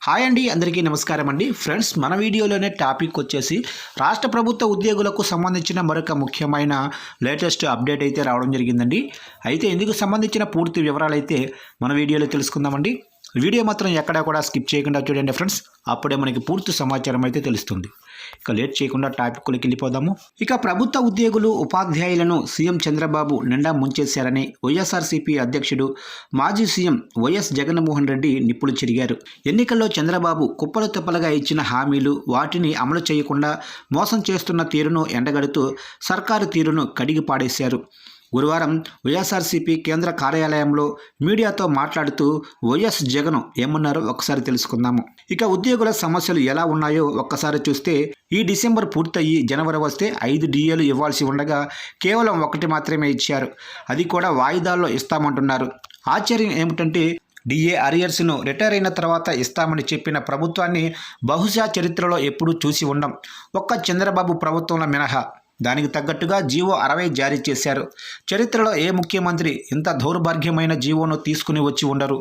Hi అండి, అందరికీ నమస్కారం అండి. ఫ్రెండ్స్, మన వీడియోలోనే టాపిక్ వచ్చేసి రాష్ట్ర ప్రభుత్వ ఉద్యోగులకు సంబంధించిన మరొక ముఖ్యమైన లేటెస్ట్ అప్డేట్ అయితే రావడం జరిగిందండి. అయితే ఇందుకు సంబంధించిన పూర్తి వివరాలు అయితే మన వీడియోలో తెలుసుకుందామండి. వీడియో మాత్రం ఎక్కడా కూడా స్కిప్ చేయకుండా చూడండి ఫ్రెండ్స్, అప్పుడే మనకి పూర్తి సమాచారం అయితే తెలుస్తుంది. ఇక లేట్ చేయకుండా టాపిక్లోకి వెళ్ళిపోదాము. ఇక ప్రభుత్వ ఉద్యోగులు ఉపాధ్యాయులను సీఎం చంద్రబాబు నిండా ముంచేశారని వైఎస్ఆర్సీపీ అధ్యక్షుడు మాజీ సీఎం వైఎస్ జగన్మోహన్ రెడ్డి నిప్పులు చెరిగారు. ఎన్నికల్లో చంద్రబాబు కుప్పలు తెప్పలుగా ఇచ్చిన హామీలు వాటిని అమలు చేయకుండా మోసం చేస్తున్న తీరును ఎండగడుతూ సర్కారు తీరును కడిగి పాడేశారు. గురువారం వైఎస్ఆర్సీపీ కేంద్ర కార్యాలయంలో మీడియాతో మాట్లాడుతూ వైఎస్ జగన్ ఏమన్నారో ఒకసారి తెలుసుకుందాము. ఇక ఉద్యోగుల సమస్యలు ఎలా ఉన్నాయో ఒక్కసారి చూస్తే, ఈ డిసెంబర్ పూర్తయి జనవరి వస్తే 5 డిఏలు ఇవ్వాల్సి ఉండగా కేవలం 1 మాత్రమే ఇచ్చారు. అది కూడా వాయిదాల్లో ఇస్తామంటున్నారు. ఆశ్చర్యం ఏమిటంటే, డిఏ అరియర్స్ను రిటైర్ అయిన తర్వాత ఇస్తామని చెప్పిన ప్రభుత్వాన్ని బహుశా చరిత్రలో ఎప్పుడూ చూసి ఉండం, ఒక్క చంద్రబాబు ప్రభుత్వంలో మినహా. దానికి తగ్గట్టుగా జీవో 60 జారీ చేశారు. చరిత్రలో ఏ ముఖ్యమంత్రి ఇంత దౌర్భాగ్యమైన జీవోను తీసుకుని వచ్చి ఉండరు.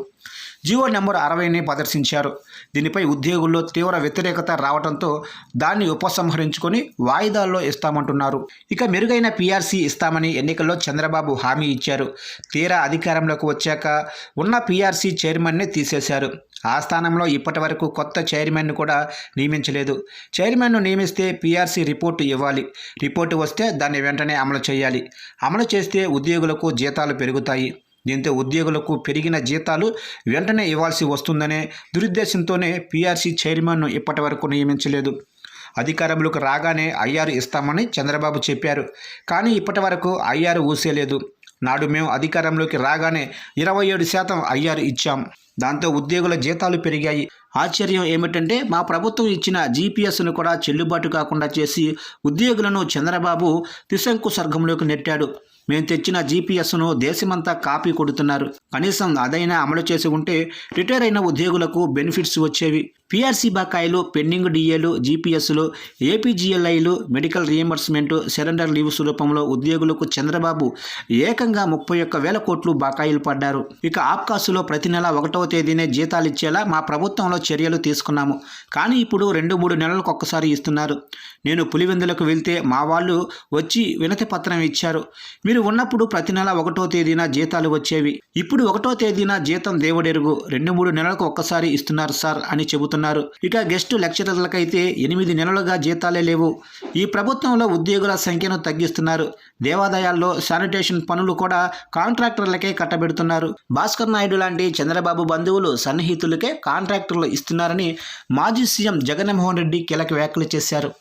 జీవో నెంబర్ 60ని ప్రదర్శించారు. దీనిపై ఉద్యోగుల్లో తీవ్ర వ్యతిరేకత రావడంతో దాన్ని ఉపసంహరించుకొని వాయిదాల్లో ఇస్తామంటున్నారు. ఇక మెరుగైన పీఆర్సీ ఇస్తామని ఎన్నికల్లో చంద్రబాబు హామీ ఇచ్చారు. తీరా అధికారంలోకి వచ్చాక ఉన్న పీఆర్సీ చైర్మన్నే తీసేశారు. ఆ స్థానంలో ఇప్పటి వరకు కొత్త చైర్మన్ను కూడా నియమించలేదు. చైర్మన్ను నియమిస్తే పీఆర్సీ రిపోర్టు ఇవ్వాలి. రిపోర్టు వస్తే దాన్ని వెంటనే అమలు చేయాలి. అమలు చేస్తే ఉద్యోగులకు జీతాలు పెరుగుతాయి. దీంతో ఉద్యోగులకు పెరిగిన జీతాలు వెంటనే ఇవ్వాల్సి వస్తుందనే దురుద్దేశంతోనే పీఆర్సీ చైర్మన్ను ఇప్పటి వరకు నియమించలేదు. అధికారంలోకి రాగానే ఐఆర్ ఇస్తామని చంద్రబాబు చెప్పారు. కానీ ఇప్పటి వరకు ఐఆర్ ఊసేలేదు. నాడు మేము అధికారంలోకి రాగానే 27% ఐఆర్ ఇచ్చాం. దాంతో ఉద్యోగుల జీతాలు పెరిగాయి. ఆశ్చర్యం ఏమిటంటే, మా ప్రభుత్వం ఇచ్చిన జీపీఎస్ను కూడా చెల్లుబాటు కాకుండా చేసి ఉద్యోగులను చంద్రబాబు త్రిశంకు స్వర్గంలోకి నెట్టాడు. మేము తెచ్చిన జీపీఎస్ను దేశమంతా కాపీ కొడుతున్నారు. కనీసం అదైనా అమలు చేసి ఉంటే రిటైర్ అయిన ఉద్యోగులకు బెనిఫిట్స్ వచ్చేవి. పీఆర్సీ బకాయిలు, పెండింగ్ డిఏలు, జీపీఎస్లు, ఏపీజీఎల్ఐలు, మెడికల్ రియంబర్స్మెంట్, సరెండర్ లీవ్స్ రూపంలో ఉద్యోగులకు చంద్రబాబు ఏకంగా 31,000 కోట్లు బకాయిలు పడ్డారు. ఇక ఆప్కాసులో ప్రతి నెల 1వ తేదీనే జీతాలు ఇచ్చేలా మా ప్రభుత్వంలో చర్యలు తీసుకున్నాము. కానీ ఇప్పుడు 2-3 నెలలకు ఒక్కసారి ఇస్తున్నారు. నేను పులివెందులకు వెళ్తే మా వాళ్ళు వచ్చి వినతి పత్రం ఇచ్చారు. మీరు ఉన్నప్పుడు ప్రతి నెల 1వ తేదీన జీతాలు వచ్చేవి. ఇప్పుడు 1వ తేదీన జీతం దేవుడెరుగు, 2-3 నెలలకు ఒక్కసారి ఇస్తున్నారు సార్ అని చెబుతున్నారు. ఇక గెస్ట్ లెక్చరర్లకైతే 8 నెలలుగా జీతాలే లేవు. ఈ ప్రభుత్వంలో ఉద్యోగుల సంఖ్యను తగ్గిస్తున్నారు. దేవాదాయాల్లో శానిటేషన్ పనులు కూడా కాంట్రాక్టర్లకే కట్టబెడుతున్నారు. భాస్కర్ నాయుడు లాంటి చంద్రబాబు బంధువులు, సన్నిహితులకే కాంట్రాక్టర్లు ఇస్తున్నారని మాజీ సీఎం జగన్మోహన్ రెడ్డి కీలక వ్యాఖ్యలు చేశారు.